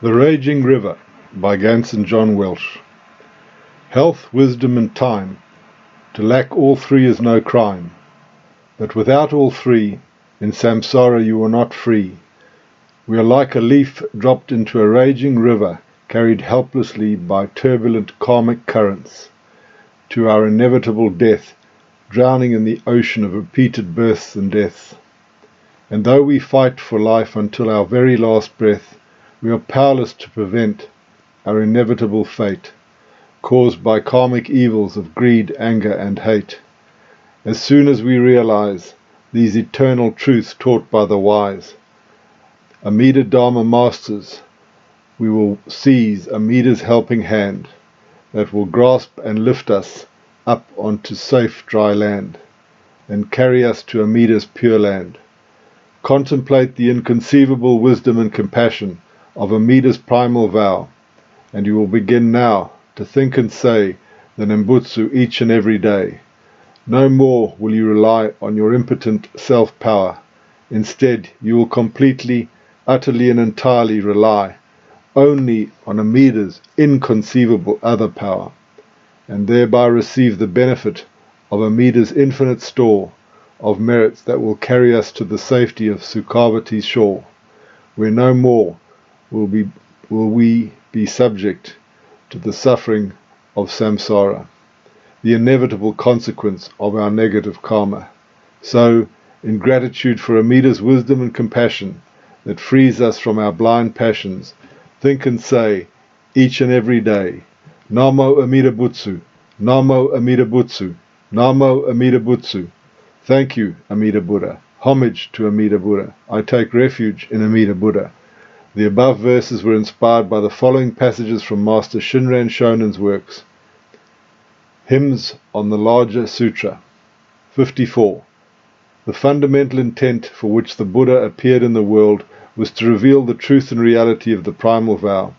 The Raging River by Gansen John Welch. Health, wisdom and time, to lack all three is no crime. But without all three, in samsara you are not free. We are like a leaf dropped into a raging river, carried helplessly by turbulent karmic currents, to our inevitable death, drowning in the ocean of repeated births and deaths. And though we fight for life until our very last breath, we are powerless to prevent our inevitable fate, caused by karmic evils of greed, anger, and hate. As soon as we realize these eternal truths taught by the wise, Amida Dharma Masters, we will seize Amida's helping hand that will grasp and lift us up onto safe dry land and carry us to Amida's pure land. Contemplate the inconceivable wisdom and compassion of Amida's primal vow, and you will begin now to think and say the Nembutsu each and every day. No more will you rely on your impotent self-power. Instead, you will completely, utterly and entirely rely only on Amida's inconceivable other power, and thereby receive the benefit of Amida's infinite store of merits that will carry us to the safety of Sukhavati's shore, where no more will we be subject to the suffering of samsara, the inevitable consequence of our negative karma. So, in gratitude for Amida's wisdom and compassion that frees us from our blind passions, think and say each and every day, Namo Amida Butsu, Namo Amida Butsu, Namo Amida Butsu. Thank you, Amida Buddha. Homage to Amida Buddha. I take refuge in Amida Buddha. The above verses were inspired by the following passages from Master Shinran Shonen's works. Hymns on the Larger Sutra. 54. The fundamental intent for which the Buddha appeared in the world was to reveal the truth and reality of the primal vow.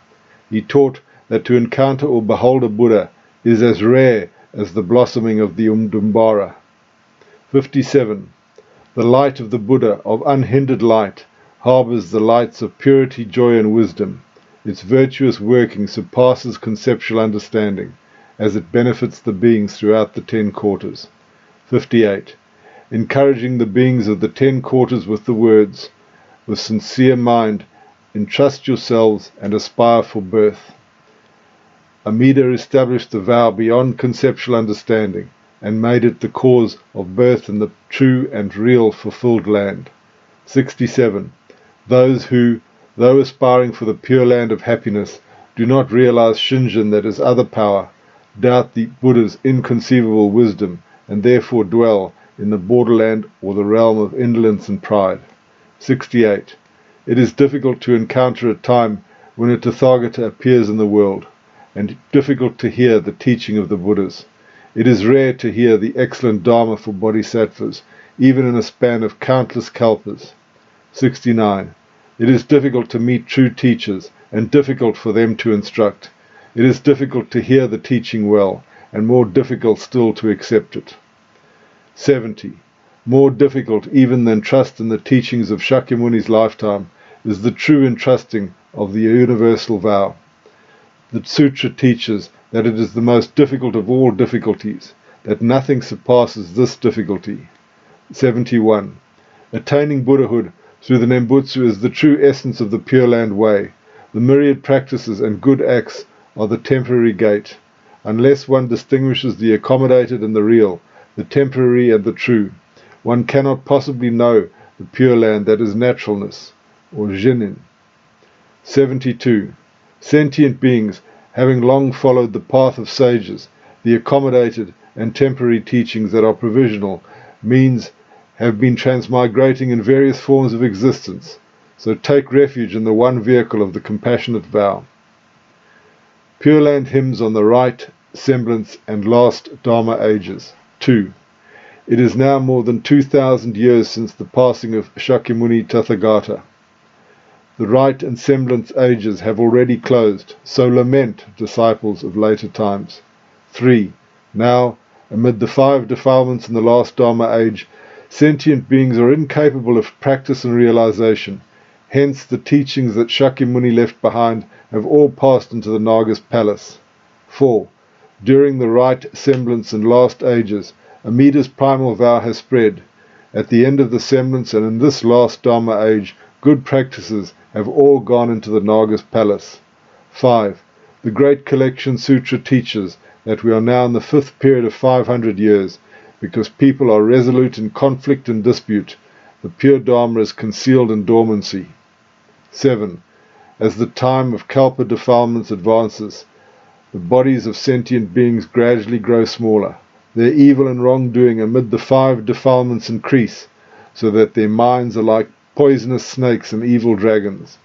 He taught that to encounter or behold a Buddha is as rare as the blossoming of the Udumbara. 57. The light of the Buddha, of unhindered light, harbors the lights of purity, joy and wisdom. Its virtuous working surpasses conceptual understanding, as it benefits the beings throughout the 10 quarters. 58. Encouraging the beings of the 10 quarters with the words, with sincere mind, entrust yourselves and aspire for birth. Amida established the vow beyond conceptual understanding, and made it the cause of birth in the true and real fulfilled land. 67. Those who, though aspiring for the pure land of happiness, do not realize shinjin, that is other power, doubt the Buddha's inconceivable wisdom, and therefore dwell in the borderland or the realm of indolence and pride. 68. It is difficult to encounter a time when a Tathagata appears in the world, and difficult to hear the teaching of the Buddhas. It is rare to hear the excellent Dharma for bodhisattvas, even in a span of countless kalpas. 69. It is difficult to meet true teachers, and difficult for them to instruct. It is difficult to hear the teaching well, and more difficult still to accept it. 70. More difficult even than trust in the teachings of Shakyamuni's lifetime is the true entrusting of the universal vow. The Sutra teaches that it is the most difficult of all difficulties, that nothing surpasses this difficulty. 71. Attaining Buddhahood through the Nembutsu is the true essence of the Pure Land way. The myriad practices and good acts are the temporary gate. Unless one distinguishes the accommodated and the real, the temporary and the true, one cannot possibly know the Pure Land that is naturalness, or jinin. 72. Sentient beings, having long followed the path of sages, the accommodated and temporary teachings that are provisional means, have been transmigrating in various forms of existence, so take refuge in the one vehicle of the compassionate vow. Pure Land hymns on the right, semblance and last Dharma ages. 2. It is now more than 2,000 years since the passing of Shakyamuni Tathagata. The right and semblance ages have already closed, so lament, disciples of later times. 3. Now, amid the 5 defilements in the last Dharma age, sentient beings are incapable of practice and realization. Hence the teachings that Shakyamuni left behind have all passed into the Naga's palace. 4. During the right semblance and last ages, Amida's primal vow has spread. At the end of the semblance and in this last Dharma age, good practices have all gone into the Naga's palace. 5. The Great Collection Sutra teaches that we are now in the 5th period of 500 years, because people are resolute in conflict and dispute. The pure Dharma is concealed in dormancy. 7. As the time of kalpa defilements advances, the bodies of sentient beings gradually grow smaller. Their evil and wrongdoing amid the 5 defilements increase, so that their minds are like poisonous snakes and evil dragons.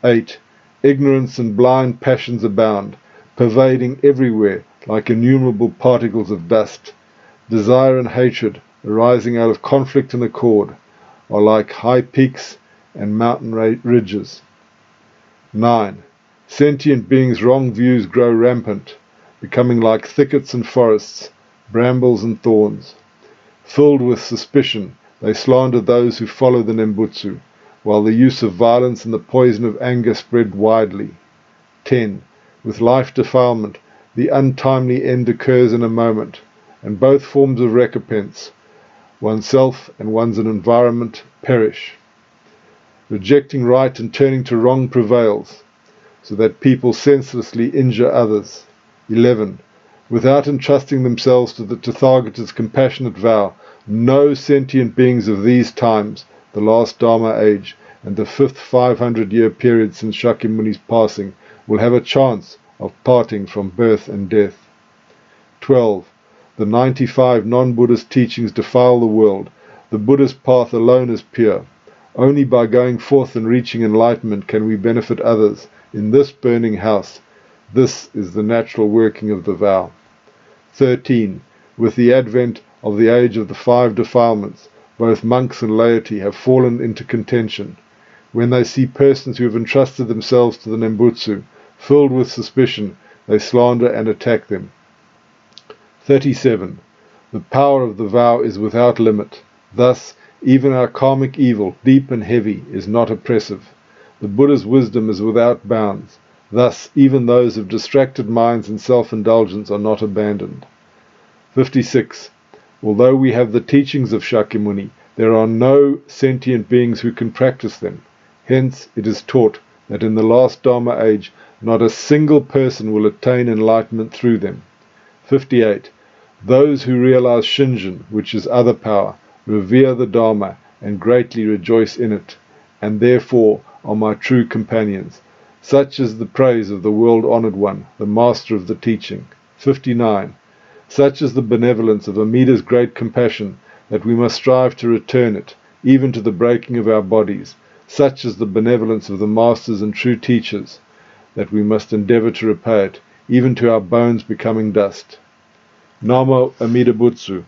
8. Ignorance and blind passions abound, pervading everywhere like innumerable particles of dust. Desire and hatred, arising out of conflict and accord, are like high peaks and mountain ridges. 9. Sentient beings' wrong views grow rampant, becoming like thickets and forests, brambles and thorns. Filled with suspicion, they slander those who follow the Nembutsu, while the use of violence and the poison of anger spread widely. 10. With life defilement, the untimely end occurs in a moment, and both forms of recompense, oneself and one's environment, perish. Rejecting right and turning to wrong prevails, so that people senselessly injure others. 11. Without entrusting themselves to the Tathagata's compassionate vow, no sentient beings of these times, the last Dharma age, and the 5th 500-year period since Shakyamuni's passing, will have a chance of parting from birth and death. 12. The 95 non-Buddhist teachings defile the world. The Buddhist path alone is pure. Only by going forth and reaching enlightenment can we benefit others in this burning house. This is the natural working of the vow. 13. With the advent of the age of the 5 defilements, both monks and laity have fallen into contention. When they see persons who have entrusted themselves to the Nembutsu, filled with suspicion, they slander and attack them. 37. The power of the vow is without limit. Thus, even our karmic evil, deep and heavy, is not oppressive. The Buddha's wisdom is without bounds. Thus, even those of distracted minds and self-indulgence are not abandoned. 56. Although we have the teachings of Shakyamuni, there are no sentient beings who can practice them. Hence, it is taught that in the last Dharma age, not a single person will attain enlightenment through them. 58. Those who realize shinjin, which is other power, revere the Dharma and greatly rejoice in it, and therefore are my true companions. Such is the praise of the world-honored one, the master of the teaching. 59. Such is the benevolence of Amida's great compassion that we must strive to return it, even to the breaking of our bodies. Such is the benevolence of the masters and true teachers that we must endeavor to repay it, even to our bones becoming dust. Namo Amida Butsu.